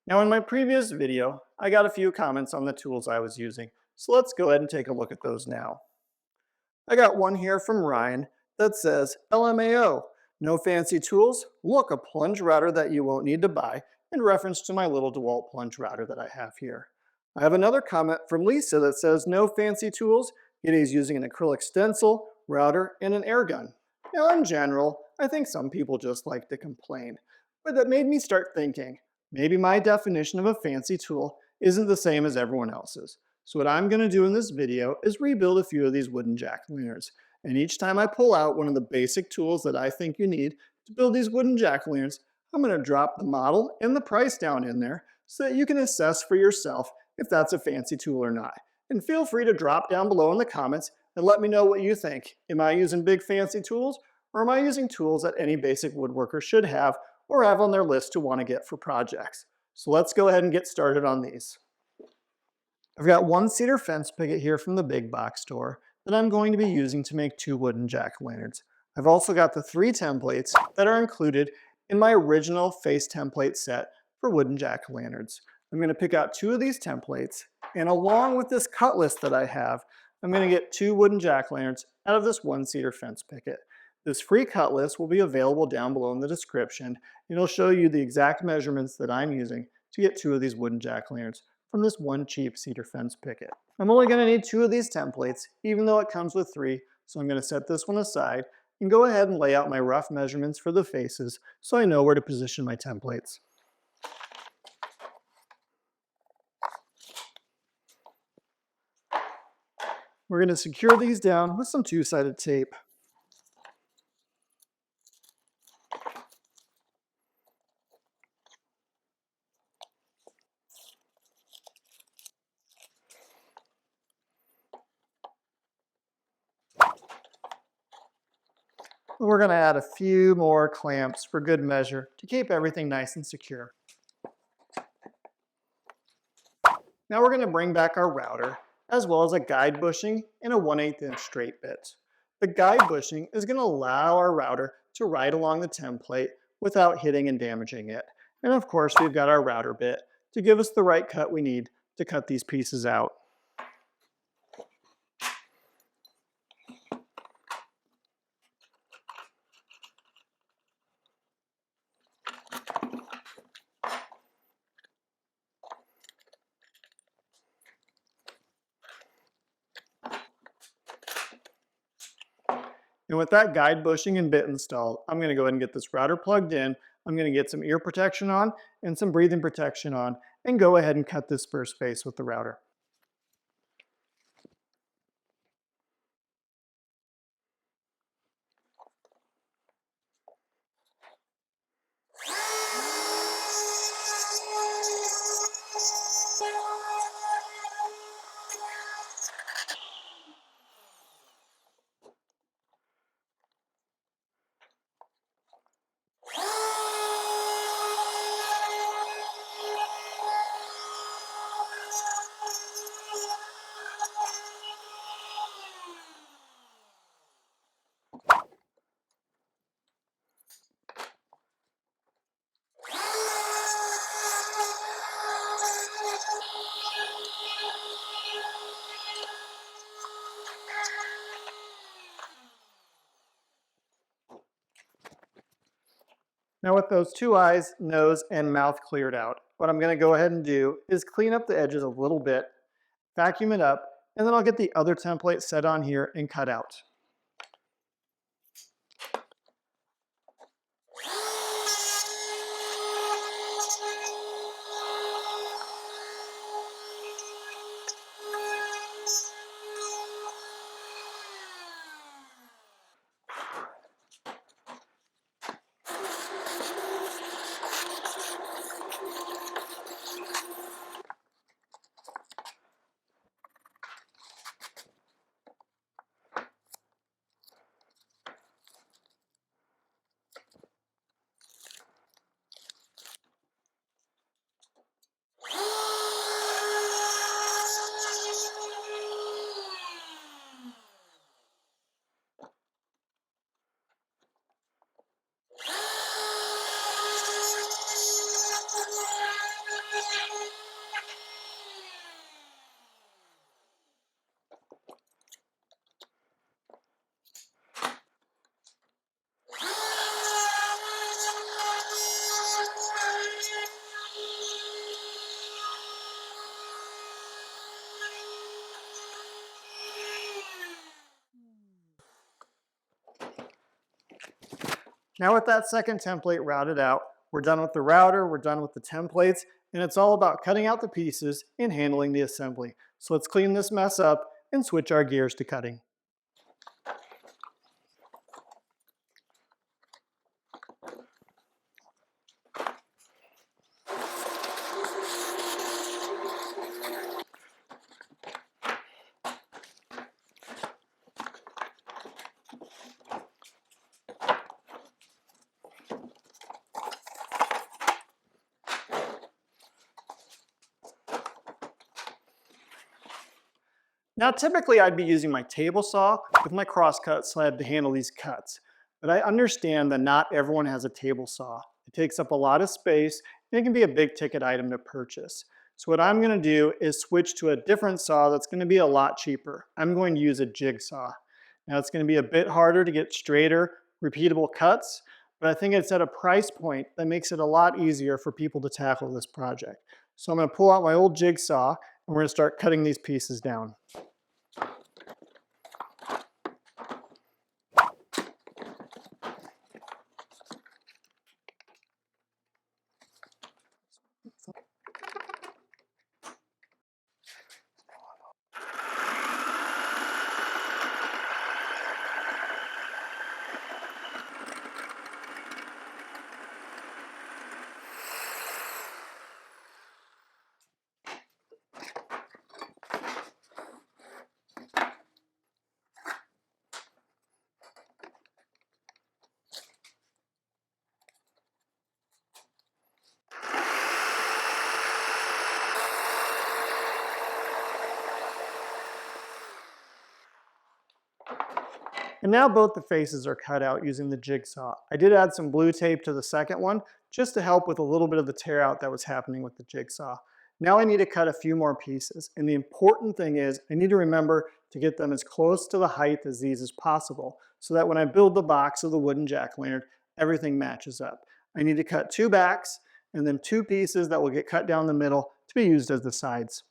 Now in my previous video, I got a few comments on the tools I was using, so let's go ahead and take a look at those now. I got one here from Ryan that says, LMAO, no fancy tools, look, a plunge router that you won't need to buy, in reference to my little DeWalt plunge router that I have here. I have another comment from Lisa that says, no fancy tools, yet he's using an acrylic stencil, router, and an air gun. Now in general, I think some people just like to complain, but that made me start thinking, maybe my definition of a fancy tool isn't the same as everyone else's. So what I'm going to do in this video is rebuild a few of these wooden jack-o'-lanterns. And each time I pull out one of the basic tools that I think you need to build these wooden jack-o'-lanterns, I'm going to drop the model and the price down in there so that you can assess for yourself if that's a fancy tool or not. And feel free to drop down below in the comments and let me know what you think. Am I using big fancy tools, or am I using tools that any basic woodworker should have or have on their list to want to get for projects? So let's go ahead and get started on these. I've got one cedar fence picket here from the big box store that I'm going to be using to make two wooden jack-o'-lanterns. I've also got the 3 templates that are included in my original face template set for wooden jack-o'-lanterns. I'm going to pick out 2 of these templates, and along with this cut list that I have, I'm going to get 2 wooden jack-o'-lanterns out of this 1 cedar fence picket. This free cut list will be available down below in the description. It'll show you the exact measurements that I'm using to get 2 of these wooden jack-o'-lanterns from this one cheap cedar fence picket. I'm only going to need 2 of these templates, even though it comes with 3, so I'm going to set this one aside and go ahead and lay out my rough measurements for the faces so I know where to position my templates. We're going to secure these down with some 2-sided tape. We're going to add a few more clamps for good measure to keep everything nice and secure. Now we're going to bring back our router, as well as a guide bushing and a 1/8 inch straight bit. The guide bushing is going to allow our router to ride along the template without hitting and damaging it. And of course, we've got our router bit to give us the right cut we need to cut these pieces out. And with that guide bushing and bit installed, I'm going to go ahead and get this router plugged in. I'm going to get some ear protection on and some breathing protection on and go ahead and cut this first face with the router. Now with those 2 eyes, nose, and mouth cleared out, what I'm going to go ahead and do is clean up the edges a little bit, vacuum it up, and then I'll get the other template set on here and cut out. Now with that second template routed out, we're done with the router, we're done with the templates, and it's all about cutting out the pieces and handling the assembly. So let's clean this mess up and switch our gears to cutting. Now typically I'd be using my table saw with my crosscut sled to handle these cuts, but I understand that not everyone has a table saw. It takes up a lot of space and it can be a big ticket item to purchase. So what I'm going to do is switch to a different saw that's going to be a lot cheaper. I'm going to use a jigsaw. Now it's going to be a bit harder to get straighter, repeatable cuts, but I think it's at a price point that makes it a lot easier for people to tackle this project. So I'm going to pull out my old jigsaw and we're going to start cutting these pieces down. And now both the faces are cut out using the jigsaw. I did add some blue tape to the second one just to help with a little bit of the tear out that was happening with the jigsaw. Now I need to cut a few more pieces. And the important thing is I need to remember to get them as close to the height as these as possible so that when I build the box of the wooden jack-o'-lantern, everything matches up. I need to cut two backs and then two pieces that will get cut down the middle to be used as the sides.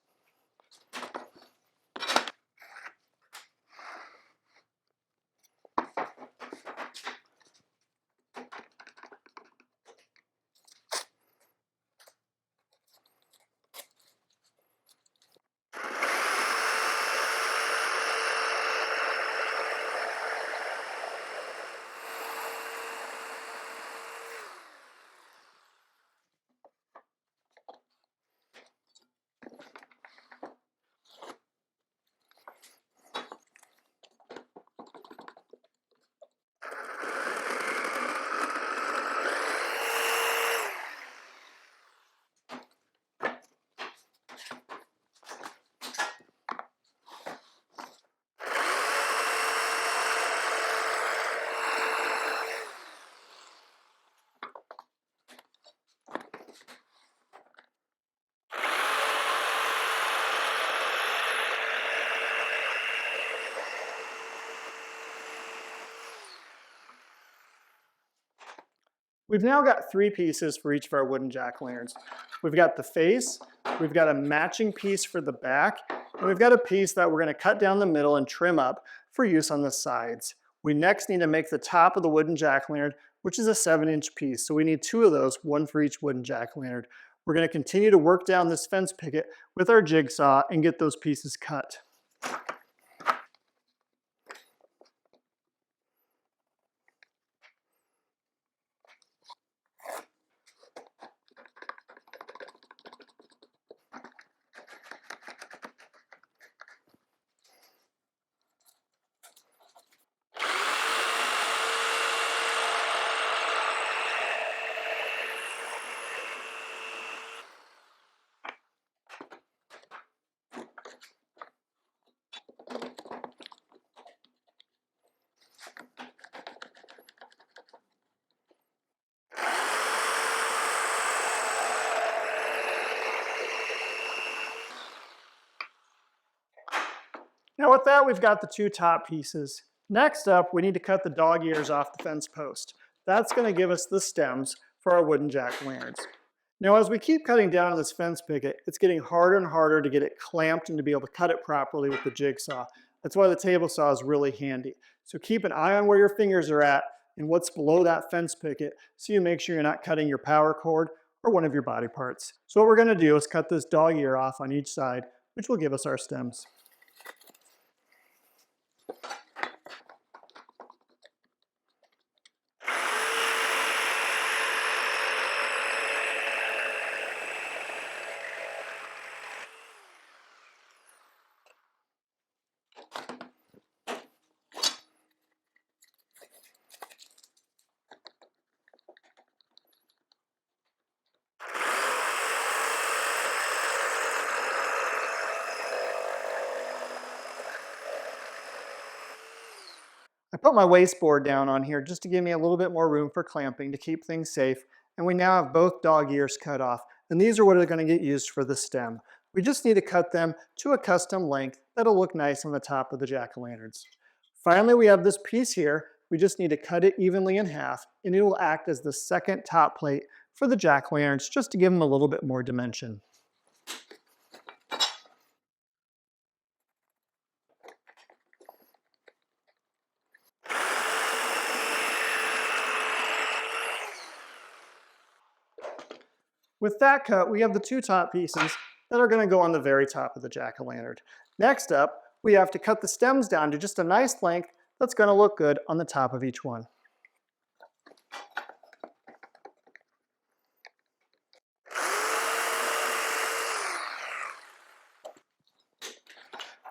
We've now got three pieces for each of our wooden jack-o'-lanterns. We've got the face, we've got a matching piece for the back, and we've got a piece that we're going to cut down the middle and trim up for use on the sides. We next need to make the top of the wooden jack-o'-lantern, which is a 7-inch piece. So we need two of those, one for each wooden jack-o'-lantern. We're going to continue to work down this fence picket with our jigsaw and get those pieces cut. Now with that, we've got the two top pieces. Next up, we need to cut the dog ears off the fence post. That's going to give us the stems for our wooden jack-o'-lanterns. Now as we keep cutting down on this fence picket, it's getting harder and harder to get it clamped and to be able to cut it properly with the jigsaw. That's why the table saw is really handy. So keep an eye on where your fingers are at in what's below that fence picket so you make sure you're not cutting your power cord or one of your body parts. So what we're going to do is cut this dog ear off on each side, which will give us our stems. I put my waste board down on here just to give me a little bit more room for clamping to keep things safe. And we now have both dog ears cut off. And these are what are going to get used for the stem. We just need to cut them to a custom length that'll look nice on the top of the jack-o'-lanterns. Finally, we have this piece here. We just need to cut it evenly in half, and it will act as the second top plate for the jack-o'-lanterns just to give them a little bit more dimension. With that cut, we have the two top pieces that are going to go on the very top of the jack-o'-lantern. Next up, we have to cut the stems down to just a nice length that's going to look good on the top of each one.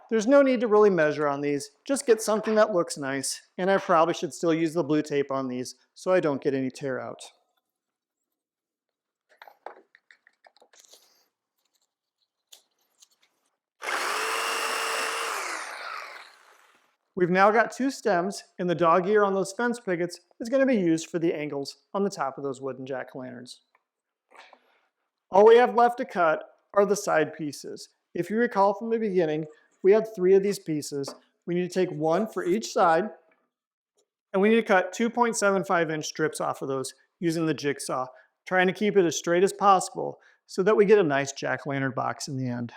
There's no need to really measure on these, just get something that looks nice, and I probably should still use the blue tape on these so I don't get any tear out. We've now got two stems, and the dog ear on those fence pickets is going to be used for the angles on the top of those wooden jack-o'-lanterns. All we have left to cut are the side pieces. If you recall from the beginning, we had 3 of these pieces. We need to take 1 for each side, and we need to cut 2.75-inch strips off of those using the jigsaw, trying to keep it as straight as possible so that we get a nice jack-o'-lantern box in the end.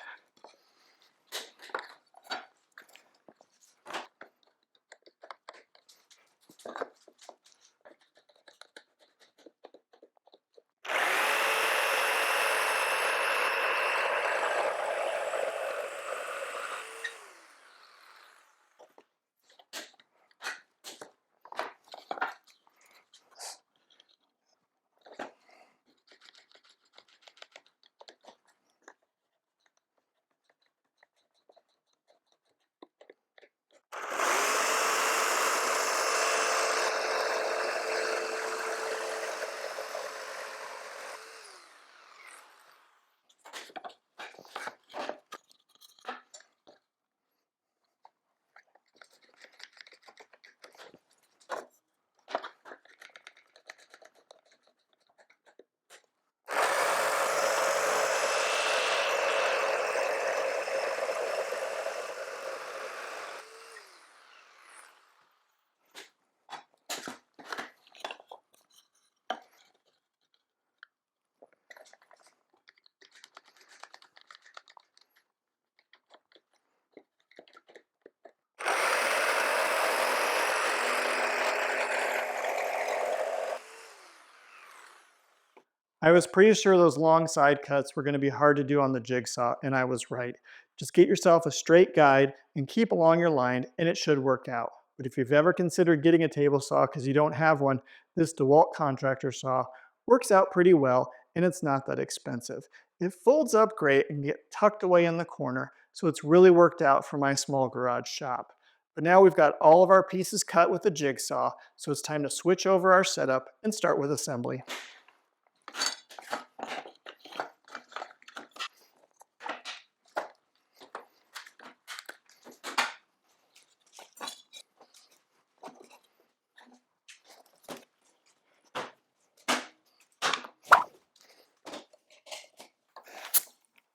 I was pretty sure those long side cuts were going to be hard to do on the jigsaw, and I was right. Just get yourself a straight guide and keep along your line, and it should work out. But if you've ever considered getting a table saw because you don't have one, this DeWalt contractor saw works out pretty well, and it's not that expensive. It folds up great and get tucked away in the corner, so it's really worked out for my small garage shop. But now we've got all of our pieces cut with the jigsaw, so it's time to switch over our setup and start with assembly.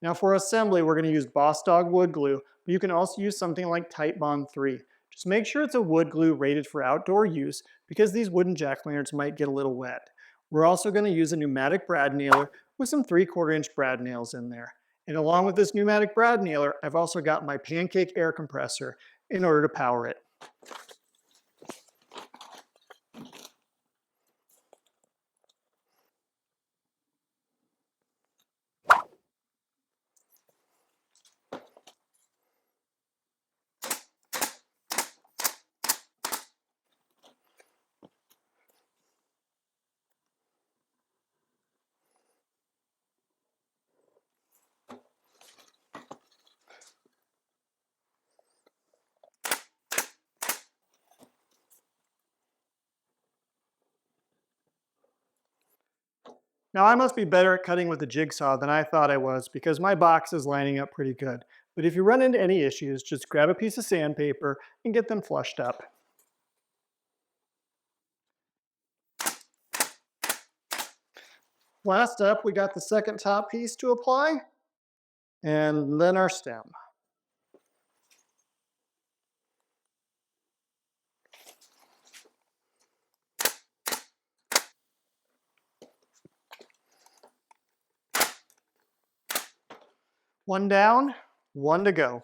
Now for assembly, we're going to use Boss Dog wood glue, but you can also use something like Titebond 3. Just make sure it's a wood glue rated for outdoor use because these wooden jack-o'-lanterns might get a little wet. We're also going to use a pneumatic brad nailer with some 3/4-inch brad nails in there. And along with this pneumatic brad nailer, I've also got my pancake air compressor in order to power it. Now I must be better at cutting with a jigsaw than I thought I was because my box is lining up pretty good. But if you run into any issues, just grab a piece of sandpaper and get them flushed up. Last up, we got the second top piece to apply, and then our stem. One down, one to go.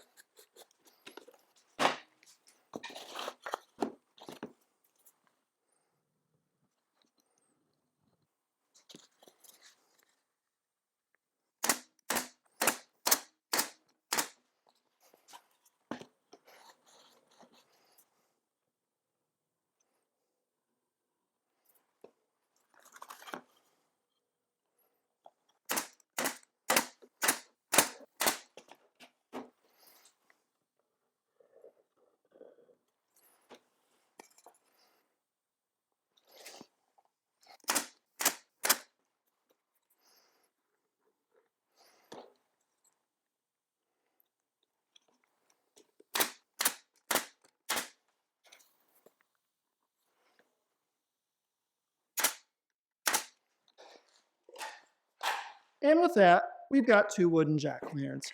And with that, we've got two wooden jack-o'-lanterns.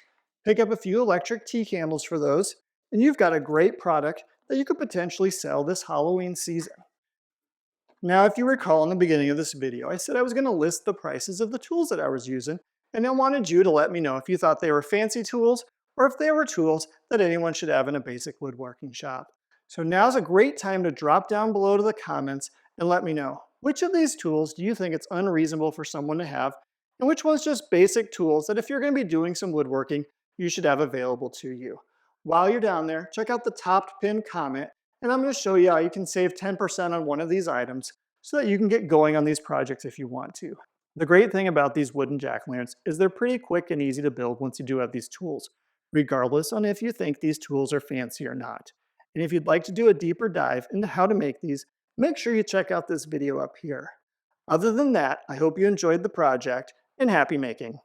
Pick up a few electric tea candles for those, and you've got a great product that you could potentially sell this Halloween season. Now, if you recall in the beginning of this video, I said I was going to list the prices of the tools that I was using, and I wanted you to let me know if you thought they were fancy tools or if they were tools that anyone should have in a basic woodworking shop. So now's a great time to drop down below to the comments and let me know, which of these tools do you think it's unreasonable for someone to have, and which one's just basic tools that if you're going to be doing some woodworking, you should have available to you. While you're down there, check out the top pinned comment, and I'm going to show you how you can save 10% on one of these items so that you can get going on these projects if you want to. The great thing about these wooden jack-o'-lanterns is they're pretty quick and easy to build once you do have these tools, regardless on if you think these tools are fancy or not. And if you'd like to do a deeper dive into how to make these, make sure you check out this video up here. Other than that, I hope you enjoyed the project and happy making.